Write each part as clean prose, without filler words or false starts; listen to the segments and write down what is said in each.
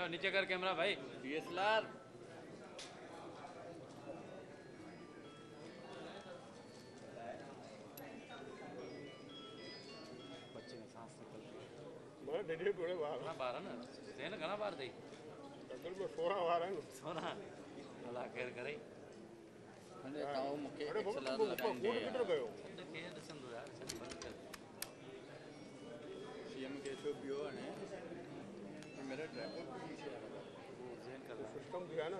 नीचे कर कैमरा भाई। DSLR बच्चे ने सांस निकल रही मैं देखिए थोड़े बाहर है बाहर है ना देन घना बाहर दे अगर मैं सोना बाहर है ना सोना अल्लाह खैर करे मैंने ताऊ मुके अरे बाबा XLR तुम ऊपर लगाएंगे फूट किधर गए हो देखिए दर्शन दो यार सब बंद कर CM के जो बियो है मेरा ट्रैकर पीछे आ रहा वो जेन कर रहा सिस्टम दिया ना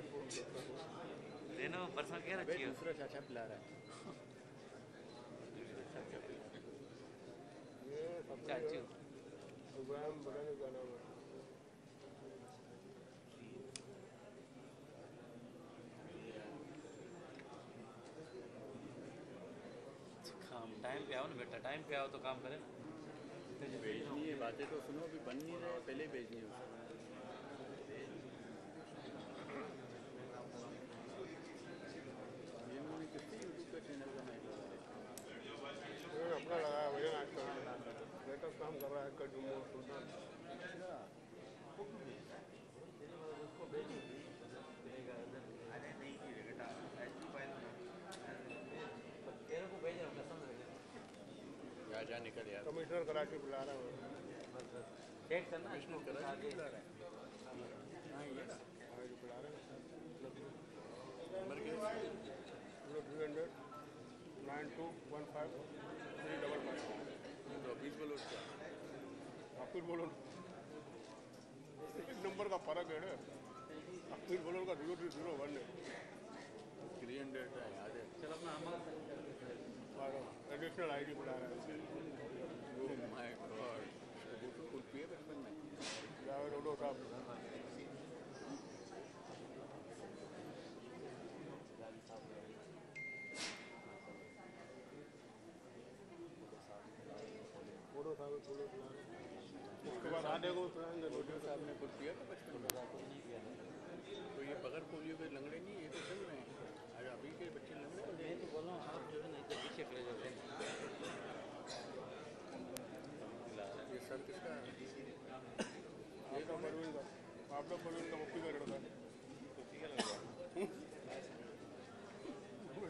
देनो परसों क्या है रखी हो दूसरा चाचा पिला रहा है ये सब चाचू प्रोग्राम बनाने का नाम है काम टाइम पे आओ ना बेटा टाइम पे आओ तो काम करें भेजनी है बातें तो सुनो अभी बन नहीं रहे पहले भेजनी है ये मैंने कितने यूट्यूब का चैनल बनाया अपना लगाया भजन आज कर लेटेस्ट काम कर रहा है कर जुम्मो सुल्तान जा निकल यार कमिश्नर कराची बुला रहा है चेक करना कमिश्नर कराची बुला रहा है हाँ ये ना आज बुला रहे हैं नंबर क्या है 300 9215 355 तो ऑफिस बोलो उसका आप फिर बोलो एक नंबर का फर्क है ना आप फिर बोलो का 0301 है 300 है याद है चलो अपना हमारा एडिशनल आईडी बुला रहा है ओह माय गॉड वो तो फुल पिए बचपन में जावेद ओडो साहब ओडो साहब को बुला रहे हैं उसके बाद आधे को सुनाएंगे डॉक्टर साहब ने कुछ पिया था बचपन में तो ये बगैर पोलियो के लंगड़े नहीं ये तो चल रहे हैं आज अभी के बच्चे लंगड़े हो मैं तो बोल रहा हूँ आप जो है ना इधर पीछे खड़े जाते हैं ये सर किसका है ये तो परवीन का आप लोग परवीन का मुफ्ती का लड़का है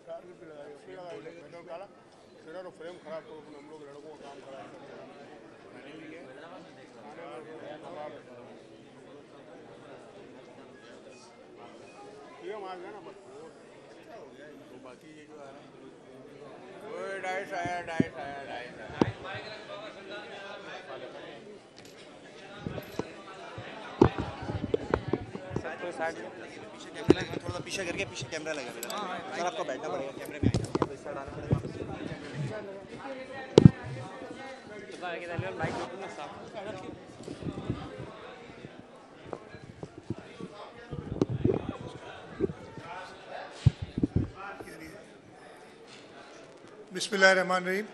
टारगेट पे लगाइए फिर लगाइए पेट्रोल काला फिर और फ्रेम खराब करो हम लोग लड़कों का काम खराब करते हैं खाने में क्या ये मार गया ना बस वो बाकी ये जो आ रहा है ओए डाइस आया थोड़ा पीछे करके पीछे कैमरा लगा मेरा सर आपको बैठना पड़ेगा कैमरे में आएगा तो इस साइड आना पड़ेगा बिस्मिल्लाहिर्रहमानिर्रहीम।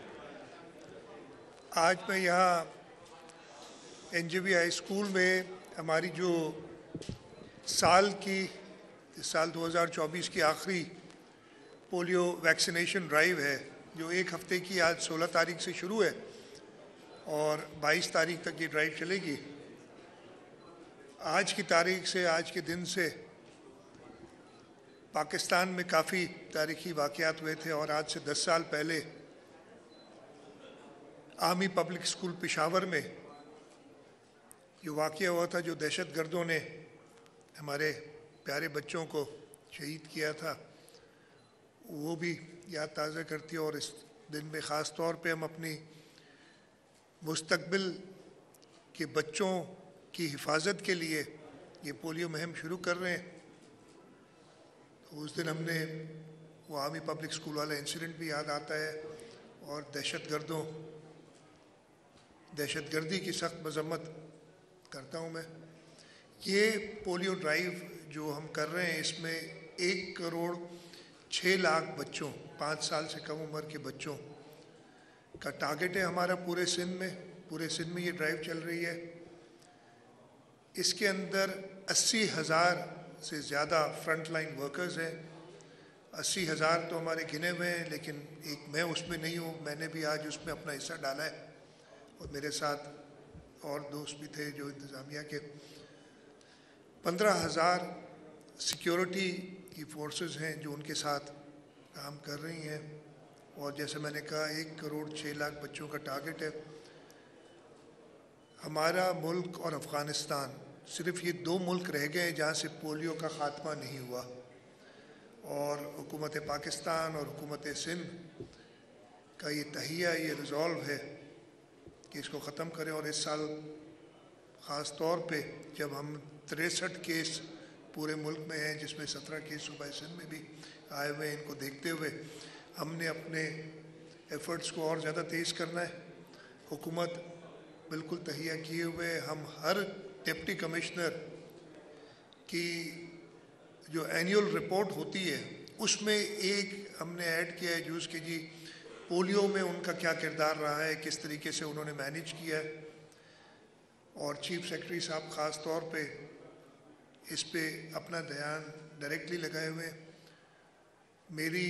आज मैं यहाँ NJB हाई स्कूल में हमारी जो साल 2024 की आखिरी पोलियो वैक्सीनेशन ड्राइव है जो एक हफ़्ते की आज 16 तारीख से शुरू है और 22 तारीख तक ये ड्राइव चलेगी। आज की तारीख से आज के दिन से पाकिस्तान में काफ़ी तारीखी वाक़यात हुए थे और आज से 10 साल पहले आर्मी पब्लिक स्कूल पेशावर में जो वाक़या हुआ था, जो दहशतगर्दों ने हमारे प्यारे बच्चों को शहीद किया था, वो भी याद ताज़ा करती है। और इस दिन में ख़ास तौर पे हम अपनी मुस्तक़बिल के बच्चों की हिफाजत के लिए ये पोलियो मुहिम शुरू कर रहे हैं। तो उस दिन हमने वो आर्मी पब्लिक स्कूल वाला इंसिडेंट भी याद आता है और दहशतगर्दी की सख्त मजम्मत करता हूँ मैं। ये पोलियो ड्राइव जो हम कर रहे हैं इसमें 1,06,00,000 बच्चों, 5 साल से कम उम्र के बच्चों का टारगेट है हमारा पूरे सिंध में ये ड्राइव चल रही है। इसके अंदर 80,000 से ज़्यादा फ्रंट लाइन वर्कर्स हैं। 80,000 तो हमारे गिने हुए हैं, लेकिन एक मैं उसमें नहीं हूँ, मैंने भी आज उसमें अपना हिस्सा डाला है और मेरे साथ और दोस्त भी थे जो इंतज़ामिया के। 15,000 सिक्योरिटी की फोर्सेस हैं जो उनके साथ काम कर रही हैं, और जैसे मैंने कहा 1 करोड़ 6 लाख बच्चों का टारगेट है। हमारा मुल्क और अफ़गानिस्तान सिर्फ ये 2 मुल्क रह गए हैं जहाँ से पोलियो का ख़ात्मा नहीं हुआ, और हुकूमत पाकिस्तान और हुकूमत सिंध का ये तहिया, ये रिज़ॉल्व है कि इसको ख़त्म करें। और इस साल ख़ास तौर पे जब हम 63 केस पूरे मुल्क में हैं, जिसमें 17 केस सूबा सिंध में भी आए हुए हैं, इनको देखते हुए हमने अपने एफ़र्ट्स को और ज़्यादा तेज़ करना है। हुकूमत बिल्कुल तहिया किए हुए, हम हर डिप्टी कमिश्नर की जो एनुअल रिपोर्ट होती है उसमें एक हमने ऐड किया है जूस कि जी पोलियो में उनका क्या किरदार रहा है, किस तरीके से उन्होंने मैनेज किया है, और चीफ सेक्रेटरी साहब ख़ास तौर पे इस पे अपना ध्यान डायरेक्टली लगाए हुए हैं। मेरी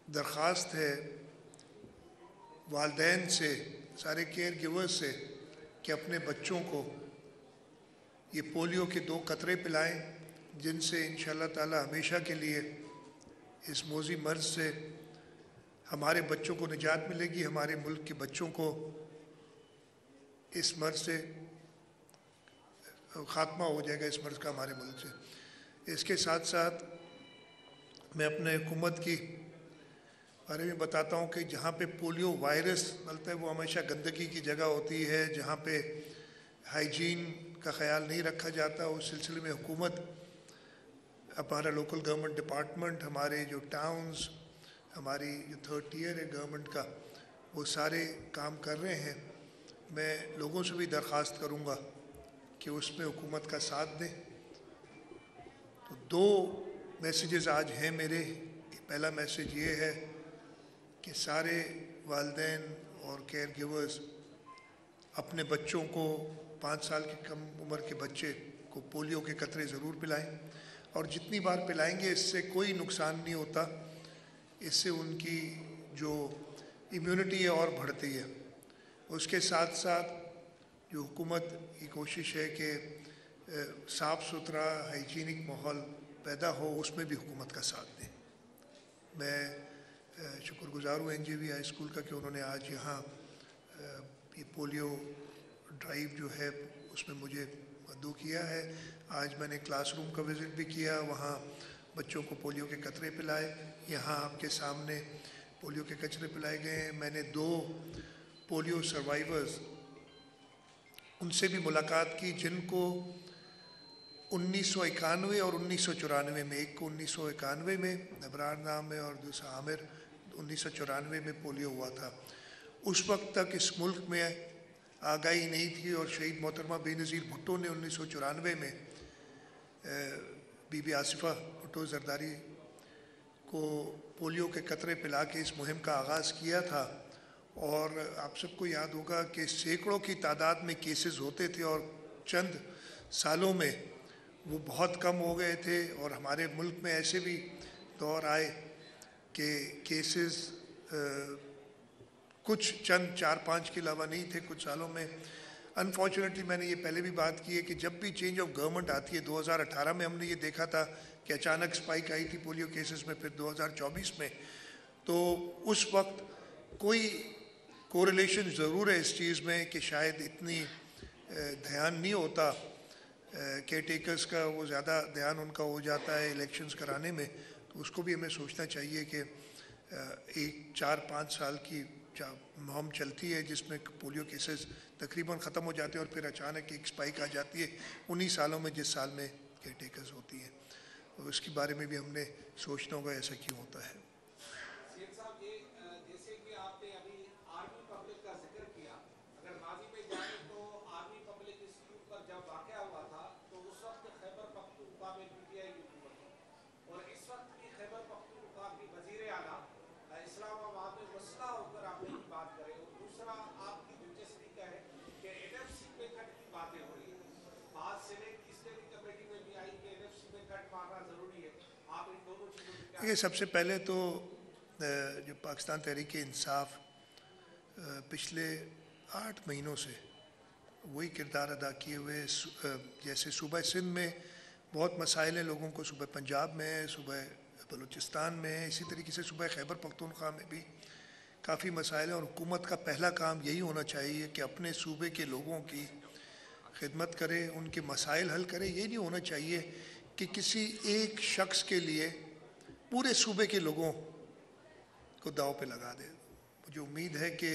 दरख्वास्त है वालिदैन से, सारे केयर गिवर्स से, कि अपने बच्चों को ये पोलियो के 2 कतरे पिलाएं, जिनसे इंशाअल्लाह ताला हमेशा के लिए इस मौजी मर्ज से हमारे बच्चों को निजात मिलेगी, हमारे मुल्क के बच्चों को इस मर्ज से ख़ात्मा हो जाएगा, इस मर्ज का हमारे मुल्क से। इसके साथ साथ मैं अपने हुकूमत की बारे में बताता हूँ कि जहाँ पे पोलियो वायरस फैलता है वो हमेशा गंदगी की जगह होती है, जहाँ पे हाइजीन का ख्याल नहीं रखा जाता। उस सिलसिले में हुकूमत, हमारा लोकल गवर्नमेंट डिपार्टमेंट, हमारे जो टाउन्स, हमारी जो 3rd tier है गवर्नमेंट का, वो सारे काम कर रहे हैं। मैं लोगों से भी दरख्वास्त करूँगा कि उसमें हुकूमत का साथ दें। तो 2 मैसेजेस आज हैं मेरे। पहला मैसेज ये है कि सारे वालिदैन और केयर गिवर्स अपने बच्चों को, 5 साल की कम उम्र के बच्चे को पोलियो के कतरे ज़रूर पिलाएं, और जितनी बार पिलाएंगे इससे कोई नुकसान नहीं होता, इससे उनकी जो इम्यूनिटी है और बढ़ती है। उसके साथ साथ जो हुकूमत की कोशिश है कि साफ़ सुथरा हाइजीनिक माहौल पैदा हो, उसमें भी हुकूमत का साथ दें। मैं शुक्रगुज़ार हूँ NJV हाई स्कूल का कि उन्होंने आज यहाँ ये पोलियो ड्राइव जो है उसमें मुझे मदऊ किया है। आज मैंने क्लासरूम का विज़िट भी किया, वहाँ बच्चों को पोलियो के कतरे पिलाए। यहाँ आपके सामने पोलियो के कचरे पिलाए गए हैं। मैंने 2 पोलियो सर्वाइवर्स, उनसे भी मुलाकात की जिनको 1991 और 1994 में, एक को 1991 में अबरार नाम है और दूसरा आमिर, 1994 में पोलियो हुआ था। उस वक्त तक इस मुल्क में आगाही नहीं थी, और शहीद मोहतरमा बेनज़ीर भुट्टो ने 1994 में बीबी आसिफा भुट्टो जरदारी को पोलियो के कतरे पिला के इस मुहिम का आगाज़ किया था। और आप सबको याद होगा कि सैकड़ों की तादाद में केसेस होते थे, और चंद सालों में वो बहुत कम हो गए थे। और हमारे मुल्क में ऐसे भी दौर आए कि केसेस कुछ चंद 4-5 के अलावा नहीं थे कुछ सालों में। अनफॉर्चुनेटली मैंने ये पहले भी बात की है कि जब भी चेंज ऑफ गवर्नमेंट आती है, 2018 में हमने ये देखा था कि अचानक स्पाइक आई थी पोलियो केसेस में, फिर 2024 में, तो उस वक्त कोई कोरिलेशन ज़रूर है इस चीज़ में कि शायद इतनी ध्यान नहीं होता केयर टेकर्स का, वो ज़्यादा ध्यान उनका हो जाता है इलेक्शंस कराने में। तो उसको भी हमें सोचना चाहिए कि 4-5 साल की मुहिम चलती है जिसमें पोलियो केसेस तकरीबन ख़त्म हो जाते हैं, और फिर अचानक एक स्पाइक आ जाती है 19 सालों में, जिस साल में केयर टेकर्स होती हैं। तो उसके बारे में भी हमने सोचना होगा ऐसा क्यों होता है। ये सबसे पहले तो जो पाकिस्तान तहरीक इंसाफ पिछले 8 महीनों से वही किरदार अदा किए हुए, जैसे सूबा सिंध में बहुत मसाइल हैं लोगों को, सुबह पंजाब में है, सुबह बलूचिस्तान में है, इसी तरीके से सुबह खैबर पख्तूनख्वा में भी काफ़ी मसाइल हैं। और हुकूमत का पहला काम यही होना चाहिए कि अपने सूबे के लोगों की खिदमत करे, उनके मसाइल हल करे। ये नहीं होना चाहिए कि किसी एक शख्स के लिए पूरे सूबे के लोगों को दाव पे लगा दे। मुझे उम्मीद है कि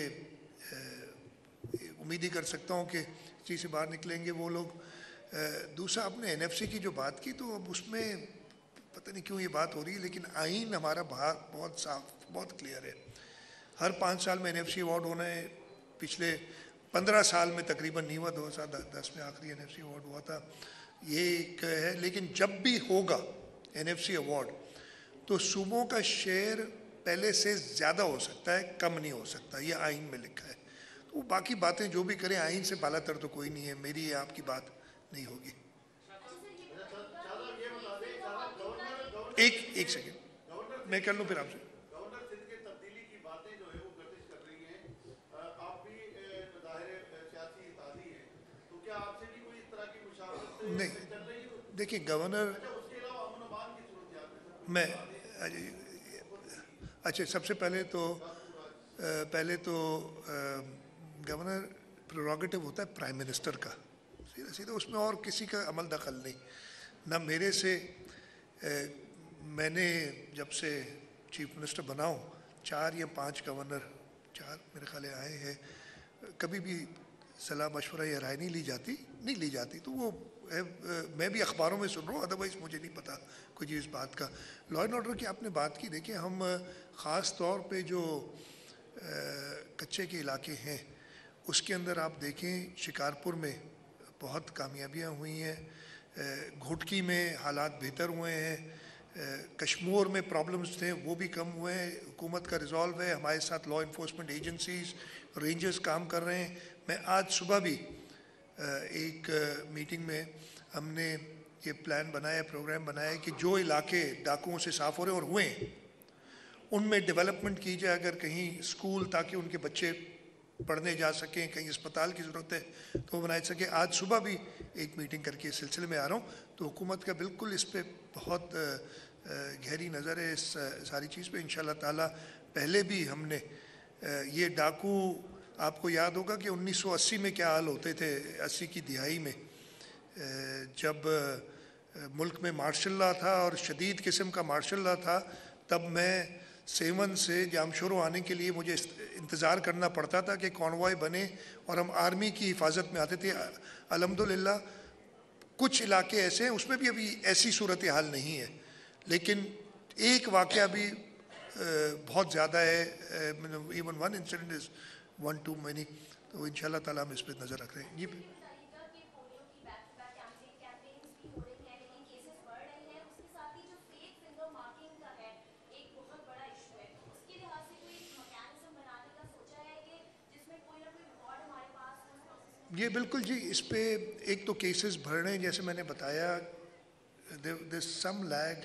उम्मीद ही कर सकता हूँ कि चीज़ से बाहर निकलेंगे वो लोग। दूसरा, आपने एनएफसी की जो बात की तो अब उसमें पता नहीं क्यों ये बात हो रही है, लेकिन आइन हमारा बाहर बहुत साफ, बहुत क्लियर है। हर 5 साल में एनएफसी अवार्ड होना है। पिछले 15 साल में तकरीबन नहीं हुआ, 2010 में आखिरी एनएफसी अवार्ड हुआ था। ये एक है, लेकिन जब भी होगा एनएफसी अवार्ड तो सूबों का शेयर पहले से ज़्यादा हो सकता है, कम नहीं हो सकता। ये आइन में लिखा है। तो बाकी बातें जो भी करें, आइन से बालातर तो कोई नहीं है। मेरी या आपकी बात नहीं होगी। एक सेकेंड मैं कर लूँ फिर आपसे। नहीं, देखिए गवर्नर, मैं अच्छा, सबसे पहले तो गवर्नर प्रेरोगेटिव होता है प्राइम मिनिस्टर का, सीधा सीधा, उसमें और किसी का अमल दखल नहीं। ना मेरे से, मैंने जब से चीफ मिनिस्टर बना हूँ 4 या 5 गवर्नर, 4 मेरे ख्याल आए हैं, कभी भी सलाह मशवरा या राय नहीं ली जाती। तो वो है, मैं भी अखबारों में सुन रहा हूँ, अदरवाइज़ मुझे नहीं पता कुछ इस बात का। लॉ एंड ऑर्डर की आपने बात की, देखिए हम ख़ास तौर पे जो कच्चे के इलाके हैं उसके अंदर आप देखें, शिकारपुर में बहुत कामयाबियाँ हुई हैं, घोटकी में हालात बेहतर हुए हैं, कश्मीर में प्रॉब्लम्स थे वो भी कम हुए हैं। हुकूमत का रिजॉल्व है, हमारे साथ लॉ इन्फोर्समेंट एजेंसीज, रेंजर्स काम कर रहे हैं। मैं आज सुबह भी एक मीटिंग में हमने ये प्लान बनाया, प्रोग्राम बनाया कि जो इलाके डाकुओं से साफ़ हो रहे और हुए उनमें डेवलपमेंट की जाए। अगर कहीं स्कूल, ताकि उनके बच्चे पढ़ने जा सकें, कहीं अस्पताल की ज़रूरत है तो वो बनाए सके। आज सुबह भी एक मीटिंग करके इस सिलसिले में आ रहा हूँ। तो हुकूमत का बिल्कुल इस पर बहुत गहरी नज़र है, इस सारी चीज़ पे। इंशाअल्लाह ताला पहले भी हमने ये डाकू, आपको याद होगा कि 1980 में क्या हाल होते थे, 80 की दिहाई में, जब मुल्क में मार्शल लॉ था और शदीद किस्म का मार्शल लॉ था, तब मैं सेवन से जामशोरो आने के लिए मुझे इंतज़ार करना पड़ता था कि कॉन्वॉय बने और हम आर्मी की हिफाजत में आते थे। अल्हम्दुलिल्लाह कुछ इलाके ऐसे हैं उसमें भी अभी ऐसी सूरत हाल नहीं है, लेकिन एक वाक़या भी बहुत ज़्यादा है। Even one incident is one two many. तो इंशाअल्लाह ताला हम इस पर नज़र रख रहे हैं। जी ये बिल्कुल जी, इस पे एक तो केसेस भर रहे हैं, जैसे मैंने बताया, देयर सम लैग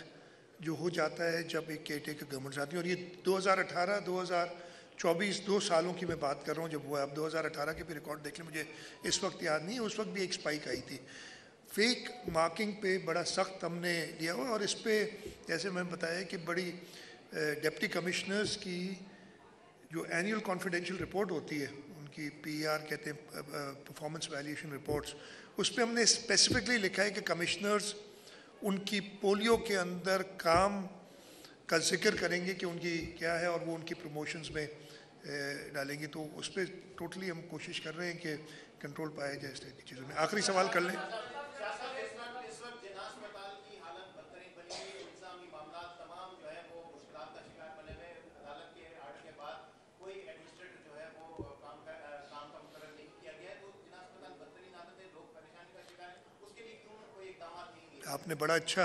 जो हो जाता है जब एक केयरटेकर गवर्नमेंट आती है। और ये 2018 2024 2 सालों की मैं बात कर रहा हूँ जब हुआ। अब 2018 के भी रिकॉर्ड देख लें, मुझे इस वक्त याद नहीं है, उस वक्त भी एक स्पाइक आई थी। फेक मार्किंग पे बड़ा सख्त हमने लिया हुआ। और इस पे जैसे मैंने बताया कि बड़ी डिप्टी कमिश्नर्स की जो एनुअल कॉन्फिडेंशियल रिपोर्ट होती है, उनकी PER कहते हैं, परफॉर्मेंस वैल्यूएशन रिपोर्ट्स, उस पर हमने स्पेसिफिकली लिखा है कि कमिश्नर्स उनकी पोलियो के अंदर काम का जिक्र करेंगे कि उनकी क्या है और वो उनकी प्रमोशंस में डालेंगे। तो उस पर टोटली हम कोशिश कर रहे हैं कि कंट्रोल पाया जाए इस तरह की चीज़ों में। आखिरी सवाल कर लें। आपने बड़ा अच्छा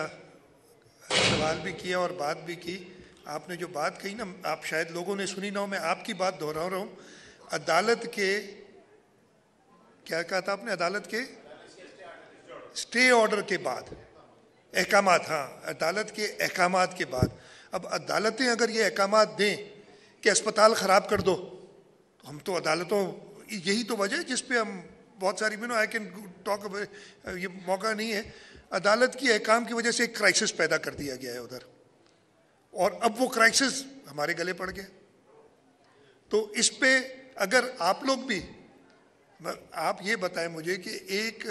सवाल भी किया और बात भी की। आपने जो बात कही ना, आप शायद लोगों ने सुनी ना हो, मैं आपकी बात दोहरा रहा हूँ। अदालत के, क्या कहा था आपने, अदालत के स्टे ऑर्डर के बाद, अहकामात, हाँ, अदालत के अहकामात के बाद। अब अदालतें अगर ये अहकामात दें कि अस्पताल ख़राब कर दो, तो हम तो अदालतों, यही तो वजह है जिस पे हम बहुत सारी, आई कैन टॉक, ये मौका नहीं है। अदालत की अहकाम की वजह से एक क्राइसिस पैदा कर दिया गया है उधर, और अब वो क्राइसिस हमारे गले पड़ गया। तो इस पे अगर आप लोग भी, आप ये बताएं मुझे कि एक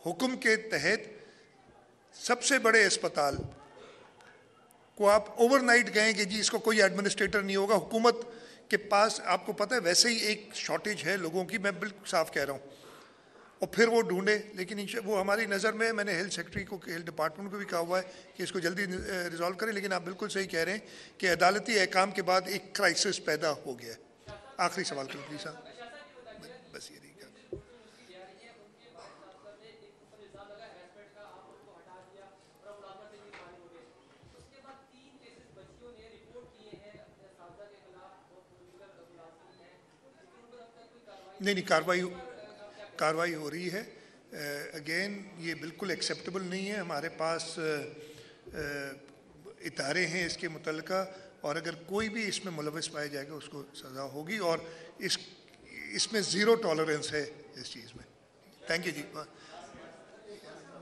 हुक्म के तहत सबसे बड़े अस्पताल को आप ओवरनाइट गए कि जी इसको कोई एडमिनिस्ट्रेटर नहीं होगा, हुकूमत के पास आपको पता है वैसे ही एक शॉर्टेज है लोगों की, मैं बिल्कुल साफ कह रहा हूँ, और फिर वो ढूंढे, लेकिन वो हमारी नज़र में, मैंने हेल्थ सेक्रेटरी को, हेल्थ डिपार्टमेंट को भी कहा हुआ है कि इसको जल्दी रिजॉल्व करें, लेकिन आप बिल्कुल सही कह रहे हैं कि अदालती अहकाम के बाद एक क्राइसिस पैदा हो गया है। आखिरी सवाल करो प्लीज साहब, बस ये नहीं कहा। नहीं, कार्रवाई हो रही है। अगेन ये बिल्कुल एक्सेप्टेबल नहीं है। हमारे पास इदारे हैं इसके मुतल्लिका, और अगर कोई भी इसमें मुलविस पाया जाएगा उसको सज़ा होगी, और इसमें ज़ीरो टॉलरेंस है इस चीज़ में। थैंक यू जी।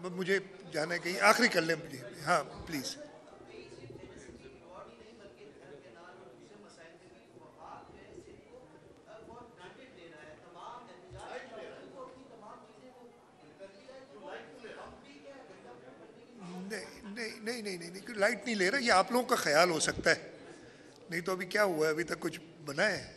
मुझे जाना है कहीं, आखिरी कर लें प्लीज। हाँ प्लीज़। नहीं, लाइट नहीं ले रहा, ये आप लोगों का ख्याल हो सकता है, नहीं तो अभी क्या हुआ है, अभी तक कुछ बना है।